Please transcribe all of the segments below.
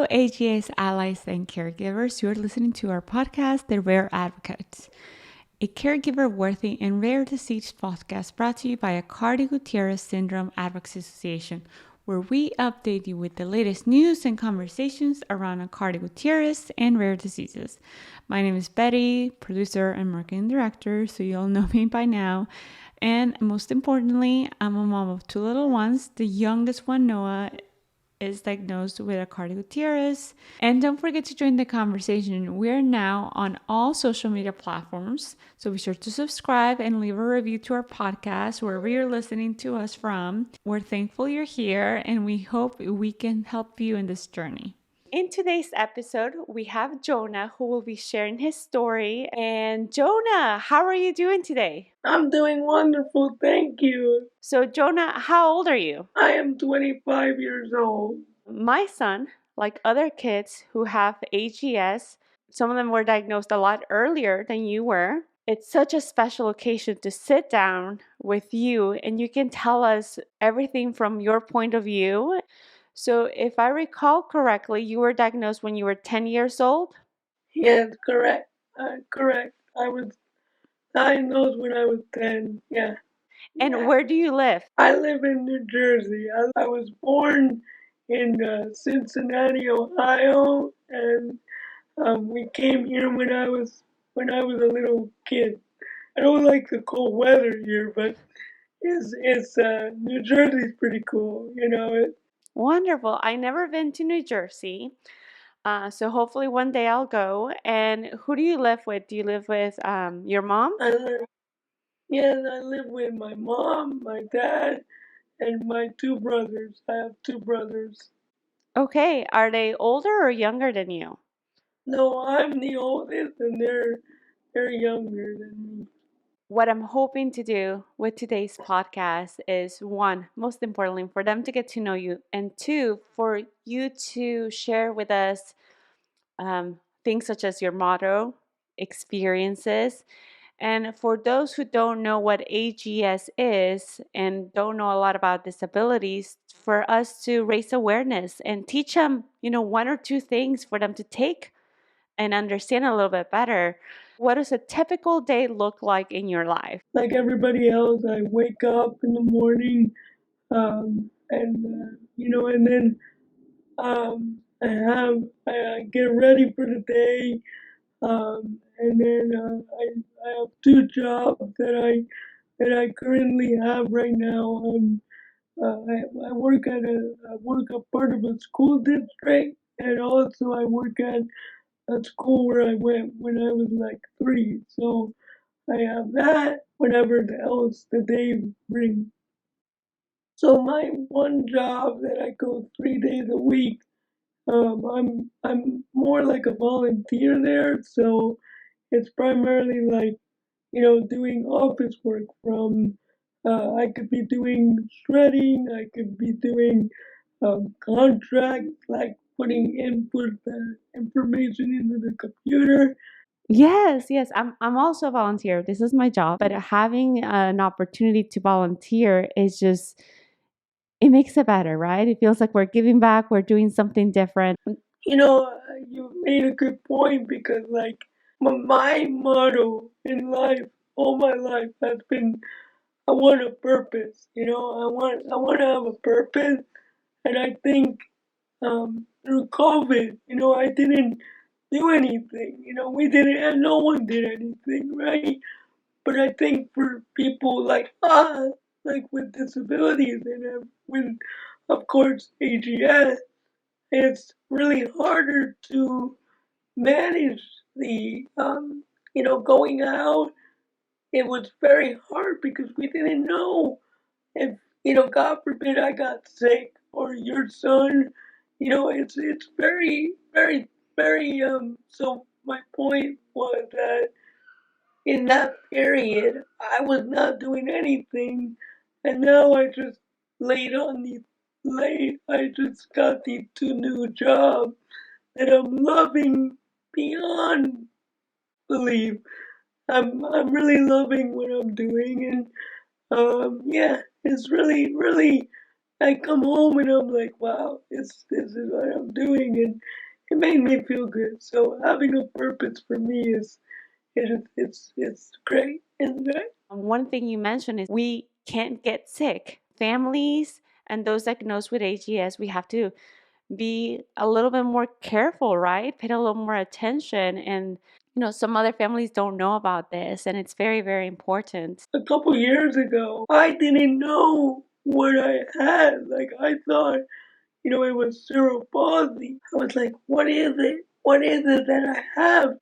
AGS allies and caregivers. You're listening to our podcast, The Rare Advocates, a caregiver-worthy and rare disease podcast brought to you by Aicardi Goutieres Syndrome Advocacy Association, where we update you with the latest news and conversations around Aicardi Goutieres and rare diseases. My name is Betty, producer and marketing director, so you all know me by now. And most importantly, I'm a mom of two little ones. The youngest one, Noah, is diagnosed with Aicardi Goutieres. And don't forget to join the conversation. We're now on all social media platforms, so be sure to subscribe and leave a review to our podcast wherever you're listening to us from. We're thankful you're here, and we hope we can help you in this journey. In today's episode, we have Jonah, who will be sharing his story. And Jonah, how are you doing today? I'm doing wonderful, thank you. So Jonah, how old are you? I am 25 years old. My son, like other kids who have AGS, some of them were diagnosed a lot earlier than you were. It's such a special occasion to sit down with you and you can tell us everything from your point of view. So if I recall correctly, you were diagnosed when you were 10 years old? Yes, correct. Correct. I was diagnosed when I was 10. Yeah. And where do you live? I live in New Jersey. I was born in Cincinnati, Ohio, and we came here when I was a little kid. I don't like the cold weather here, but it's New Jersey's pretty cool. You know. Wonderful. I never been to New Jersey. So hopefully one day I'll go. And who do you live with? Do you live with your mom? I live with my mom, my dad, and my two brothers. I have two brothers. Okay. Are they older or younger than you? No, I'm the oldest, and they're younger than me. What I'm hoping to do with today's podcast is one, most importantly, for them to get to know you, and two, for you to share with us things such as your motto, experiences. And for those who don't know what AGS is and don't know a lot about disabilities, for us to raise awareness and teach them, one or two things for them to take and understand a little bit better. What does a typical day look like in your life? Like everybody else, I wake up in the morning, and then I get ready for the day, and then I have two jobs that I currently have right now. I work a part of a school district, and also I work at a school where I went when I was like 3. So I have that whenever else the day brings. So my one job that I go 3 days a week, I'm more like a volunteer there. So it's primarily like doing office work from. I could be doing shredding. I could be doing contract, like putting input information into the computer. Yes, yes. I'm also a volunteer. This is my job, but having an opportunity to volunteer is just it makes it better, right? It feels like we're giving back, we're doing something different. You made a good point because, like, my motto in life, all my life, has been I want a purpose. I want to have a purpose, and I think through COVID, I didn't do anything. We didn't, and no one did anything, right? But I think for people like us, like with disabilities and with, of course, AGS, it's really harder to manage the, going out. It was very hard because we didn't know if, God forbid I got sick or your son, it's very, very, very, so my point was that in that period, I was not doing anything, and now I just got these two new jobs that I'm loving beyond belief. I'm really loving what I'm doing, and yeah, it's really, really I come home and I'm like, wow, this is what I'm doing, and it made me feel good. So having a purpose for me it's great. It's great. One thing you mentioned is we can't get sick. Families and those diagnosed with AGS, we have to be a little bit more careful, right? Pay a little more attention. And, some other families don't know about this, and it's very, very important. A couple years ago, I didn't know what I had. Like I thought, it was cerebral palsy. I was like, what is it? What is it that I have?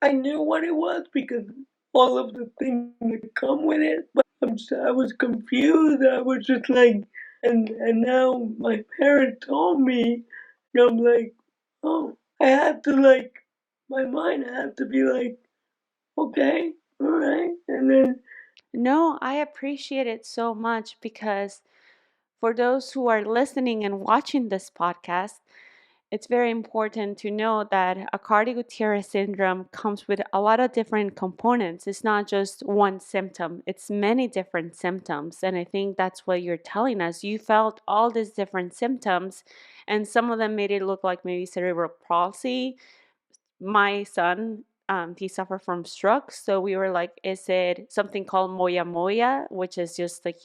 I knew what it was because all of the things that come with it, but I was confused. I was just like, and now my parents told me, and I'm like, oh, I had to like, my mind had to be like, okay, all right, and then No, I appreciate it so much because for those who are listening and watching this podcast, it's very important to know that Aicardi-Goutieres syndrome comes with a lot of different components. It's not just one symptom, it's many different symptoms. And I think that's what you're telling us. You felt all these different symptoms, and some of them made it look like maybe cerebral palsy. My son, he suffered from stroke, so we were like, is it something called moya moya, which is just like,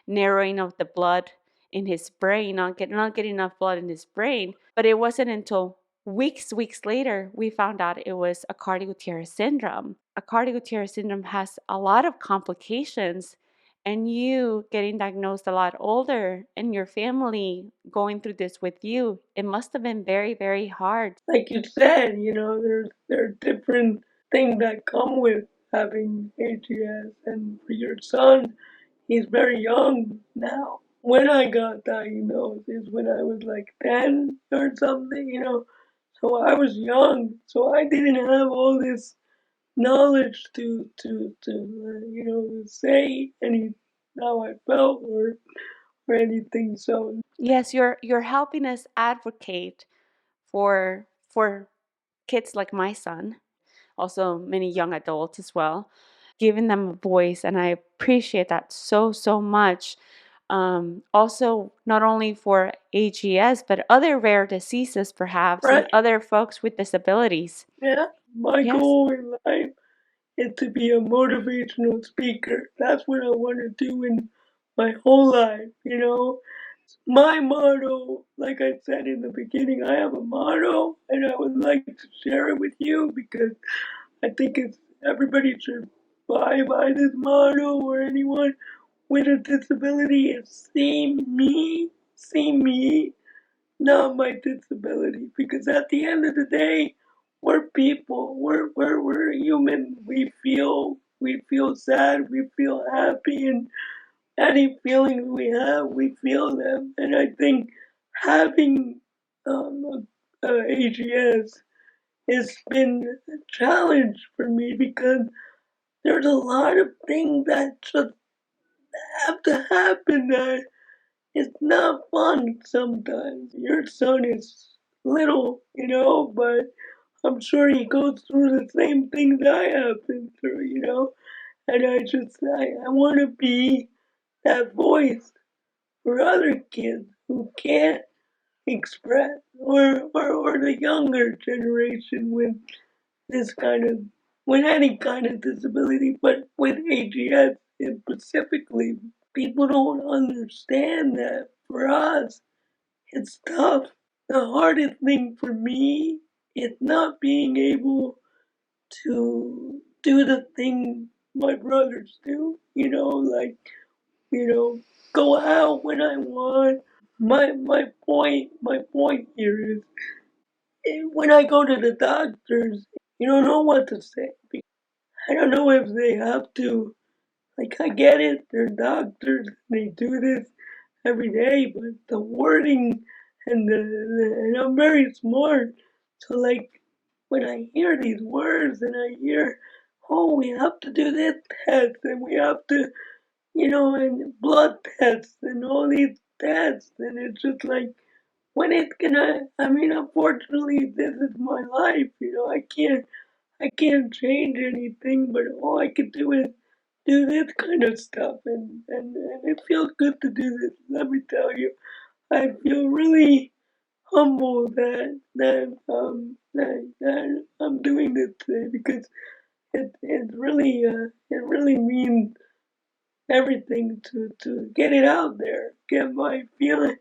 narrowing of the blood in his brain, not getting enough blood in his brain. But it wasn't until weeks later we found out it was Aicardi-Goutieres syndrome. Aicardi-Goutieres syndrome has a lot of complications, and you getting diagnosed a lot older and your family going through this with you, it must have been very, very hard. like you said, there are different things that come with having AGS, and for your son, he's very young now. When I got diagnosed is when I was like 10 or something. So I was young, so I didn't have all this knowledge to say any how I felt or anything. So Yes, you're helping us advocate for kids like my son, also many young adults as well, giving them a voice, and I appreciate that so so much. Also, not only for AGS but other rare diseases, perhaps, and right, other folks with disabilities. yeah. My Yes. goal in life is to be a motivational speaker. That's what I want to do in my whole life. My motto, like I said in the beginning, I have a motto and I would like to share it with you because I think everybody should by this motto, or anyone with a disability is see me, not my disability. Because at the end of the day, we're people. We're human. We feel sad, we feel happy, and any feelings we have, we feel them. And I think having AGS has been a challenge for me because there's a lot of things that just have to happen that it's not fun sometimes. Your son is little, but I'm sure he goes through the same things I have been through. And I want to be that voice for other kids who can't express, or the younger generation with this kind of, with any kind of disability, but with AGS specifically. People don't understand that for us, it's tough. The hardest thing for me is not being able to do the thing my brothers do, go out when I want. My point here is, when I go to the doctors, you don't know what to say. I don't know if they have to, like, I get it, they're doctors, they do this every day, but the wording and I'm very smart. So, like, when I hear these words and I hear, oh, we have to do this test and we have to, and blood tests and all these tests, and it's just like, when it's gonna, I mean, unfortunately, this is my life. I can't change anything, but all I can do is do this kind of stuff, and it feels good to do this. Let me tell you, I feel really humble that I'm doing this today because it really means everything to get it out there, get my feel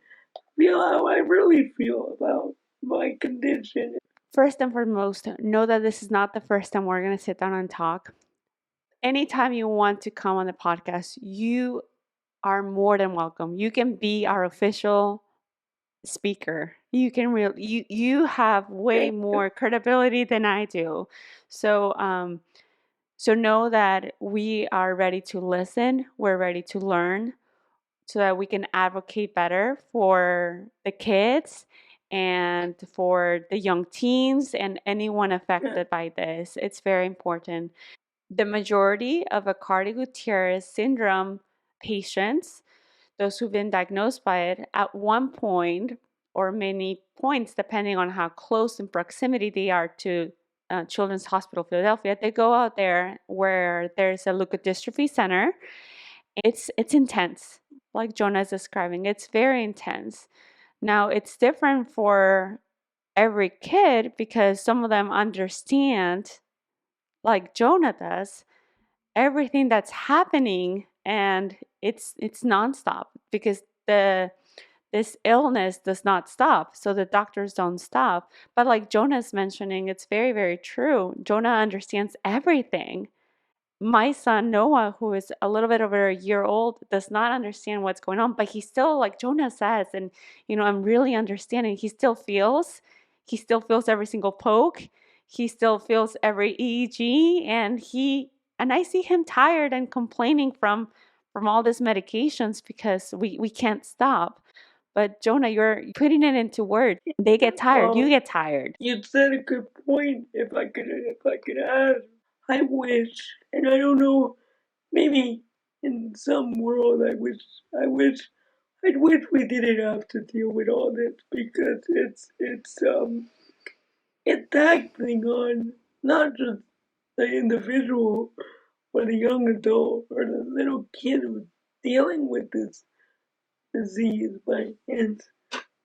how I really feel about my condition. First and foremost, know that this is not the first time we're going to sit down and talk. Anytime you want to come on the podcast, you are more than welcome. You can be our official speaker. You have way Thank you. more credibility than I do. So so know that we are ready to listen, we're ready to learn so that we can advocate better for the kids and for the young teens and anyone Yeah, affected by this. It's very important. The majority of Aicardi-Goutieres syndrome patients, those who've been diagnosed by it, at one point or many points, depending on how close in proximity they are to Children's Hospital Philadelphia, they go out there where there's a leukodystrophy center. It's intense, like Jonah is describing. It's very intense. Now it's different for every kid because some of them understand, like Jonah does, everything that's happening, and it's nonstop because the this illness does not stop, so the doctors don't stop. But like Jonah's mentioning, it's very, very true. Jonah understands everything. My son Noah, who is a little bit over a year old, does not understand what's going on, but he still, like Jonah says, and I'm really understanding. He still feels every single poke. He still feels every EEG, and I see him tired and complaining from all these medications because we can't stop. But Jonah, you're putting it into words. They get tired. You well, get tired. you said a good point. If I could add, I wish, and I don't know, maybe in some world, I wish we didn't have to deal with all this because it's taxing on not just the individual or the young adult or the little kid who's dealing with this disease, but it's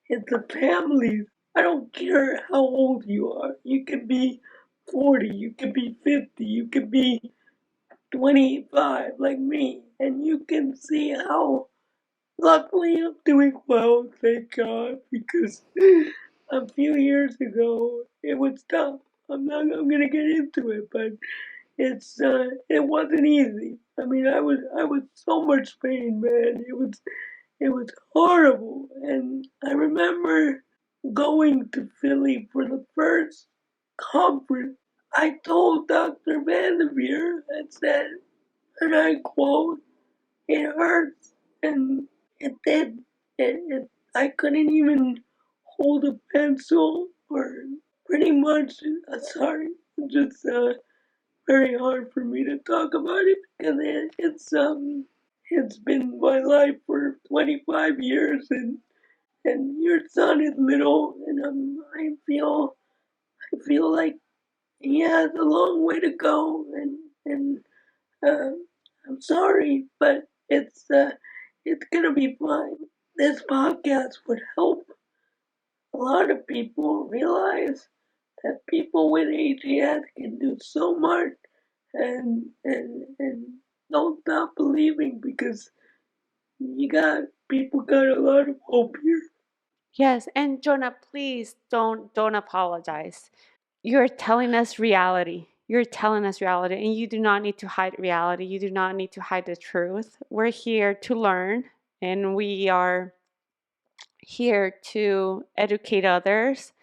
the families. I don't care how old you are. You can be 40, you can be 50, you can be 25 like me, and you can see how luckily I'm doing well, thank God, because a few years ago it was tough. I'm gonna get into it, but it wasn't easy. I mean, I was so much pain, man. It was horrible, and I remember going to Philly for the first conference. I told Dr. Vanderveer, I said, and I quote, "It hurts," and it did. I couldn't even hold a pencil, or pretty much. Sorry, just very hard for me to talk about it because it's been my life for 25 years, and your son is little, and I feel like he has a long way to go, and uh, I'm sorry, but it's gonna be fine. This podcast would help a lot of people realize that people with AGS can do so much, and don't stop believing because people got a lot of hope here. Yes, and Jonah, please don't apologize. You're telling us reality. You're telling us reality, and you do not need to hide reality. You do not need to hide the truth. We're here to learn, and we are here to educate others.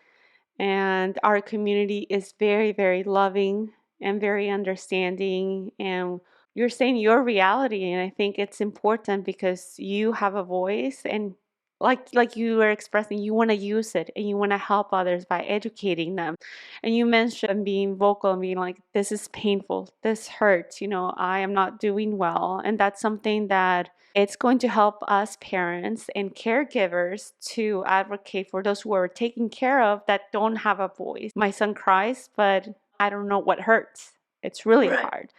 And our community is very, very loving and very understanding. And you're saying your reality, and I think it's important because you have a voice, and like you were expressing, you want to use it and you want to help others by educating them. And you mentioned being vocal and being like, this is painful, this hurts, I am not doing well. And that's something that it's going to help us parents and caregivers to advocate for those who are taken care of that don't have a voice. My son cries, but I don't know what hurts. It's really Right. hard.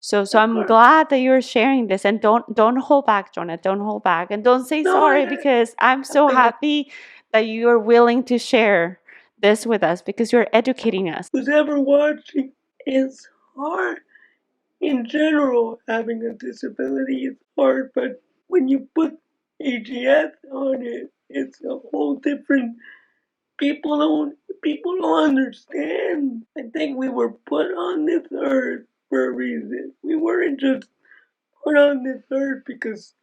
So Of I'm course. glad that you're sharing this, and don't hold back, Jonah. Don't hold back, and don't say No, sorry, because I'm I so think happy that you are willing to share this with us, because you're educating us. who's ever watching, it's hard. In general, having a disability is hard, but when you put AGS on it, it's a whole different. People don't people don't understand. I think we were put on this earth for a reason. We weren't just put on this earth because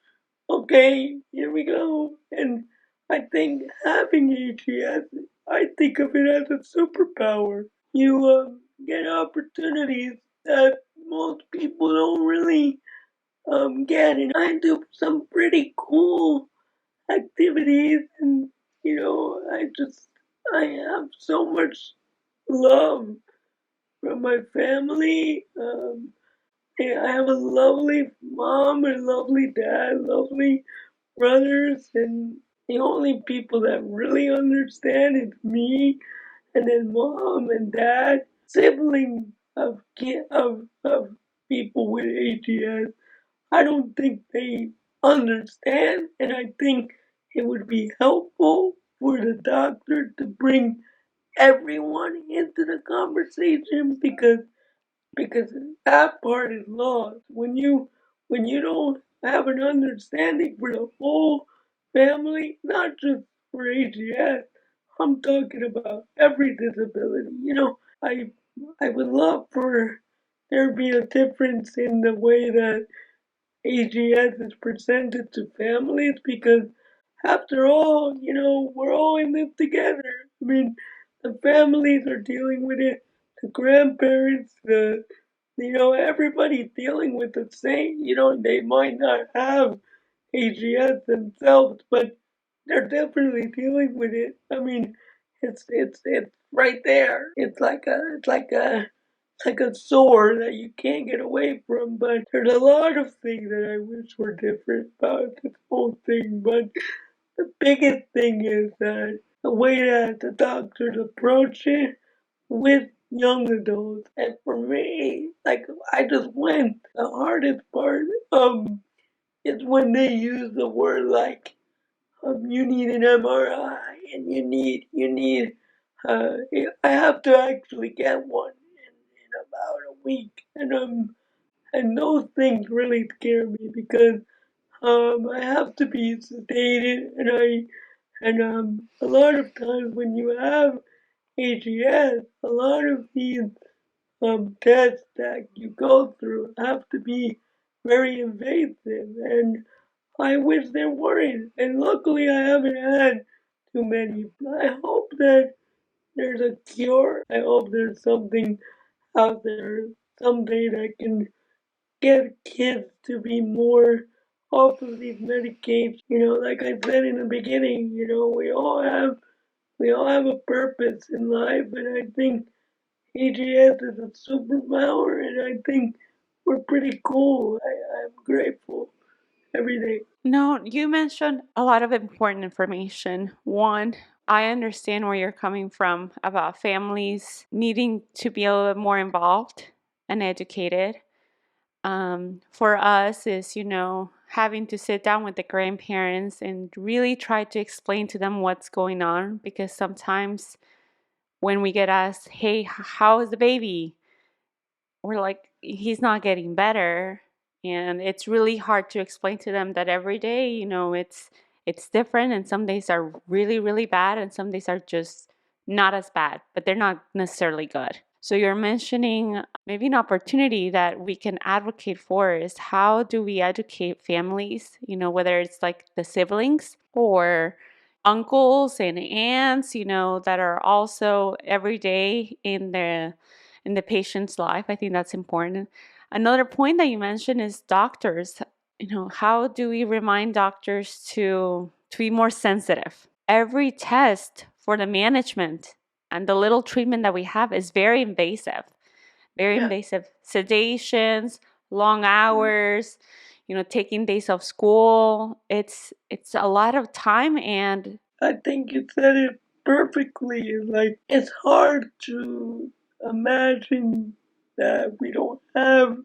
okay, here we go. And I think having AGS, I think of it as a superpower. You get opportunities that most people don't really get, and I do some pretty cool activities, and I have so much love from my family. Yeah, I have a lovely mom and lovely dad, lovely brothers, and the only people that really understand is me, and then mom and dad, siblings of people with AGS. I don't think they understand, and I think it would be helpful for the doctor to bring everyone into the conversation because that part is lost when you don't have an understanding for the whole family, not just for AGS. I'm talking about every disability. I I would love for there be a difference in the way that AGS is presented to families because after all, we're all in this together. I mean, the families are dealing with it, the grandparents, everybody's dealing with the same. They might not have AGS themselves, but they're definitely dealing with it. I mean, it's right there. It's like a sword that you can't get away from. But there's a lot of things that I wish were different about this whole thing. But the biggest thing is that the way that the doctors approach it with young adults. And for me, like I just went. The hardest part is when they use the word like you need an MRI and you need uh I have to actually get one in about a week, and those things really scare me because I have to be sedated, and a lot of times when you have AGS, a lot of these tests that you go through have to be very invasive, and I wish there weren't. And luckily, I haven't had too many. I hope that there's a cure. I hope there's something out there someday that can get kids to be more off of these medications. Like I said in the beginning, we all have a purpose in life, and I think AGS is a superpower, and I think we're pretty cool. I'm grateful every day. No, you mentioned a lot of important information. One, I understand where you're coming from about families needing to be a little bit more involved and educated. For us is, having to sit down with the grandparents and really try to explain to them what's going on, because sometimes when we get asked, hey, how is the baby? We're like, he's not getting better. And it's really hard to explain to them that every day, it's different, and some days are really, really bad, and some days are just not as bad, but they're not necessarily good. So you're mentioning maybe an opportunity that we can advocate for is how do we educate families, whether it's like the siblings or uncles and aunts, that are also every day in the patient's life. I think that's important. Another point that you mentioned is doctors. How do we remind doctors to be more sensitive? Every test for the management and the little treatment that we have is very invasive. Very Yeah. invasive. Sedations, long hours, taking days off school. It's a lot of time, and I think you said it perfectly. Like, it's hard to imagine that we don't have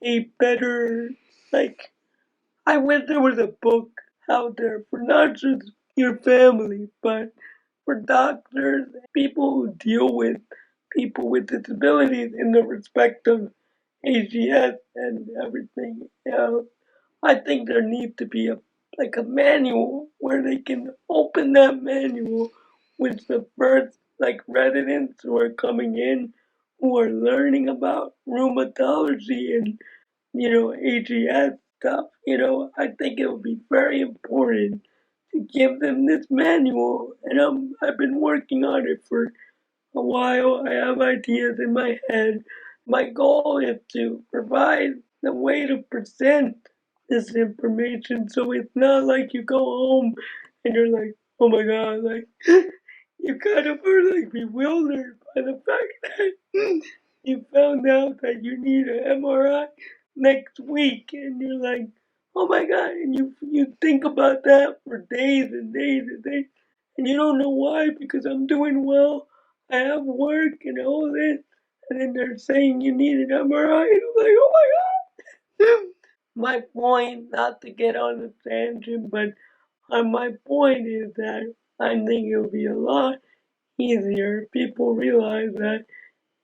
a better, like, I wish there was a book out there for not just your family, but for doctors, people who deal with people with disabilities in the respect of AGS and everything. I think there needs to be a manual where they can open that manual with the first residents who are coming in who are learning about rheumatology and AGS stuff. I think it would be very important to give them this manual, and I've been working on it for a while. I have ideas in my head. My goal is to provide the way to present this information so it's not like you go home and you're like, oh my god, like you kind of are bewildered by the fact that you found out that you need an MRI next week and you're like, oh my god, and you think about that for days and days and days and you don't know why because I'm doing well. I have work and all this, and then they're saying you need an MRI, and I'm like, oh my god. My point, not to get on the tangent, but my point is that I think it'll be a lot easier if people realize that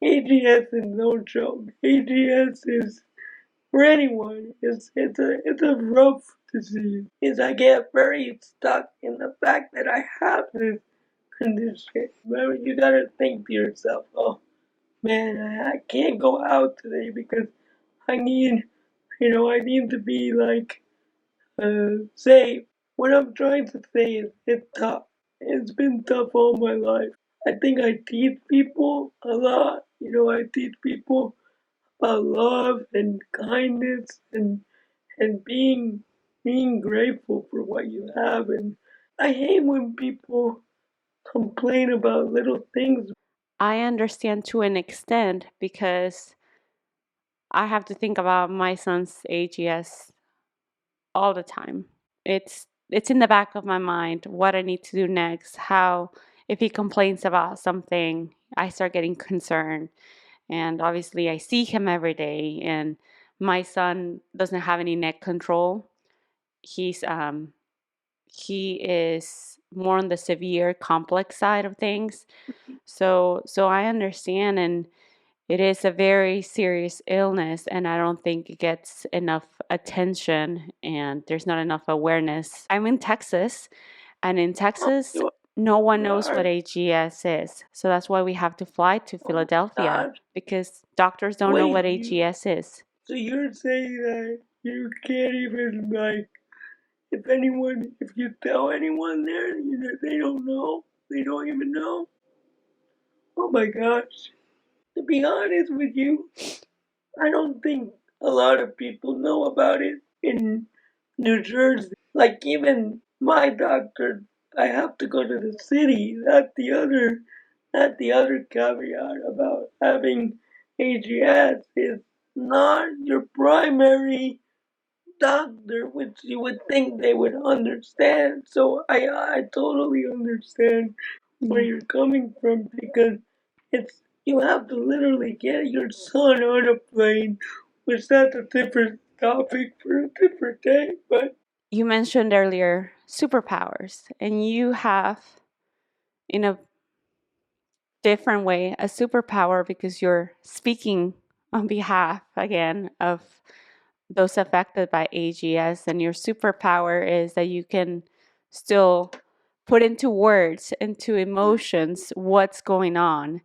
AGS is no joke. AGS is for anyone. It's a rough disease. I get very stuck in the fact that I have this condition. Remember, you gotta think to yourself, oh man, I can't go out today because I need, I need to be safe. What I'm trying to say is it's tough. It's been tough all my life. I think I teach people a lot. I teach people about love and kindness and being grateful for what you have. And I hate when people complain about little things. I understand to an extent because I have to think about my son's AGS all the time. It's in the back of my mind what I need to do next, how if he complains about something, I start getting concerned. And obviously I see him every day and my son doesn't have any neck control. He's he is more on the severe complex side of things. So I understand, and it is a very serious illness, and I don't think it gets enough attention and there's not enough awareness. I'm in Texas, and in Texas, no one knows what AGS is. So that's why we have to fly to Philadelphia because doctors don't know what AGS is. So you're saying that you can't even if you tell anyone there, they don't know. They don't even know. Oh my gosh. To be honest with you, I don't think a lot of people know about it in New Jersey. Like even my doctor, I have to go to the city. That's the other caveat about having AGS is not your primary doctor, which you would think they would understand. So I totally understand where you're coming from because it's you have to literally get your son on a plane, which that's a different topic for a different day. But You mentioned earlier superpowers, and you have, in a different way, a superpower because you're speaking on behalf again of those affected by AGS, and your superpower is that you can still put into words, into emotions, what's going on.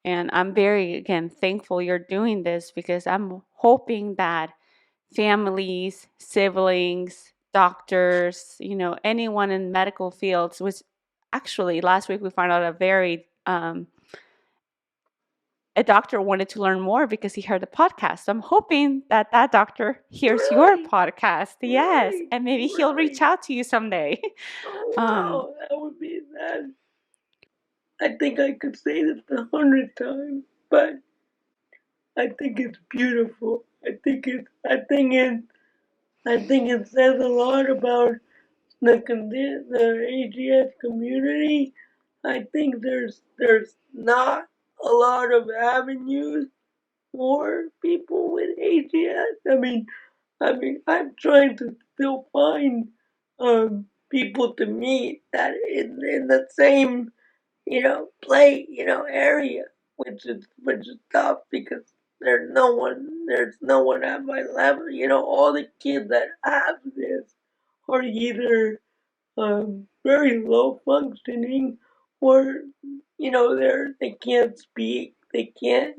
And I'm very, again, thankful you're doing this because I'm hoping that families, siblings, doctors, anyone in medical fields, which actually last week we found out a doctor wanted to learn more because he heard the podcast. So I'm hoping that doctor hears your podcast. Yes. And maybe he'll reach out to you someday. Oh, wow, that would be that. I think I could say this 100 times, but I think it's beautiful. I think it says a lot about the AGS community. I think there's not a lot of avenues more people with AGS. I'm trying to still find people to meet that in the same area, which is tough because there's no one at my level. All the kids that have this are either very low functioning or they can't speak, they can't,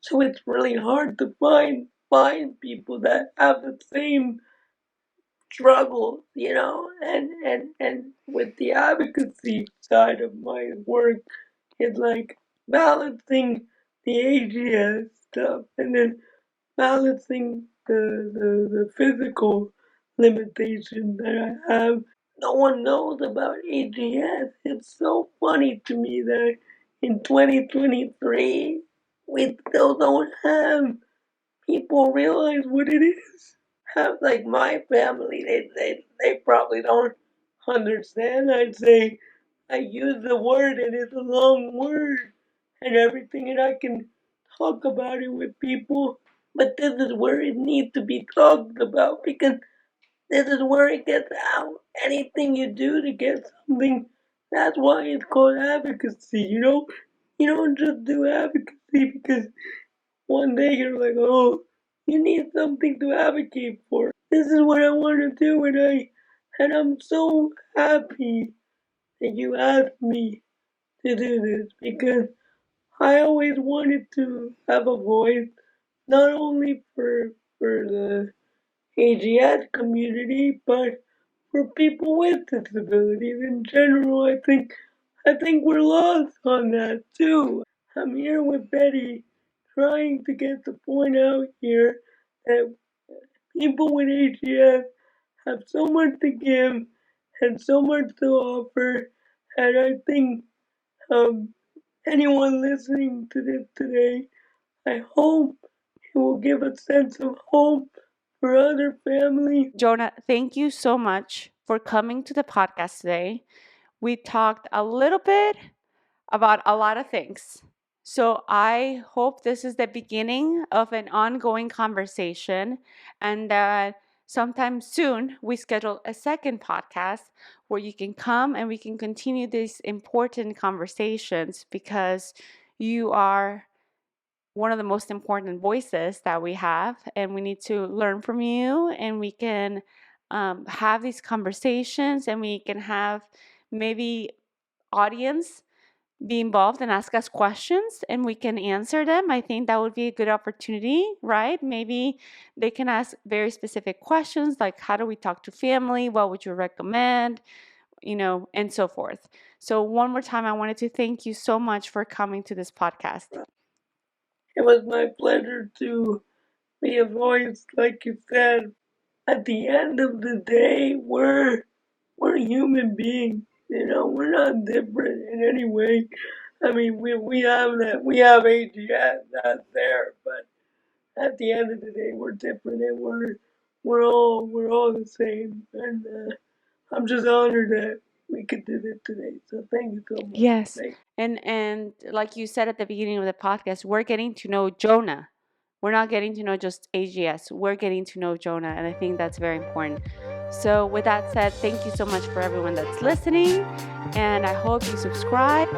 so it's really hard to find people that have the same struggle, and with the advocacy side of my work, it's like balancing the AGS stuff and then balancing the physical limitation that I have. No one knows about AGS. It's so funny to me that in 2023 we still don't have people realize what it is. Have like my family, they probably don't understand. I'd say I use the word and it's a long word and everything, and I can talk about it with people. But this is where it needs to be talked about because this is where it gets out. Anything you do to get something, that's why it's called advocacy. You don't just do advocacy because one day you're like, oh, you need something to advocate for. This is what I want to do, and I'm so happy that you asked me to do this because I always wanted to have a voice, not only for the AGS community, but for people with disabilities in general. I think we're lost on that too. I'm here with Betty, trying to get the point out here that people with AGS have so much to give and so much to offer, and I think um, anyone listening to this today, I hope it will give a sense of hope for other families. Jonah, thank you so much for coming to the podcast today. We talked a little bit about a lot of things. So I hope this is the beginning of an ongoing conversation and that sometime soon we schedule a second podcast where you can come and we can continue these important conversations because you are one of the most important voices that we have, and we need to learn from you, and we can have these conversations, and we can have maybe audience be involved and ask us questions and we can answer them. I think that would be a good opportunity, right? Maybe they can ask very specific questions like how do we talk to family? What would you recommend? And so forth. So one more time, I wanted to thank you so much for coming to this podcast. It was my pleasure to be a voice, like you said. At the end of the day, we're human beings. We're not different in any way. We have that. We have AGS, that's there, but at the end of the day, we're different, and we're all the same. And I'm just honored that we could do this today. So thank you so much. Yes. And like you said at the beginning of the podcast, we're getting to know Jonah. We're not getting to know just AGS. We're getting to know Jonah, and I think that's very important. So with that said, thank you so much for everyone that's listening, and I hope you subscribe.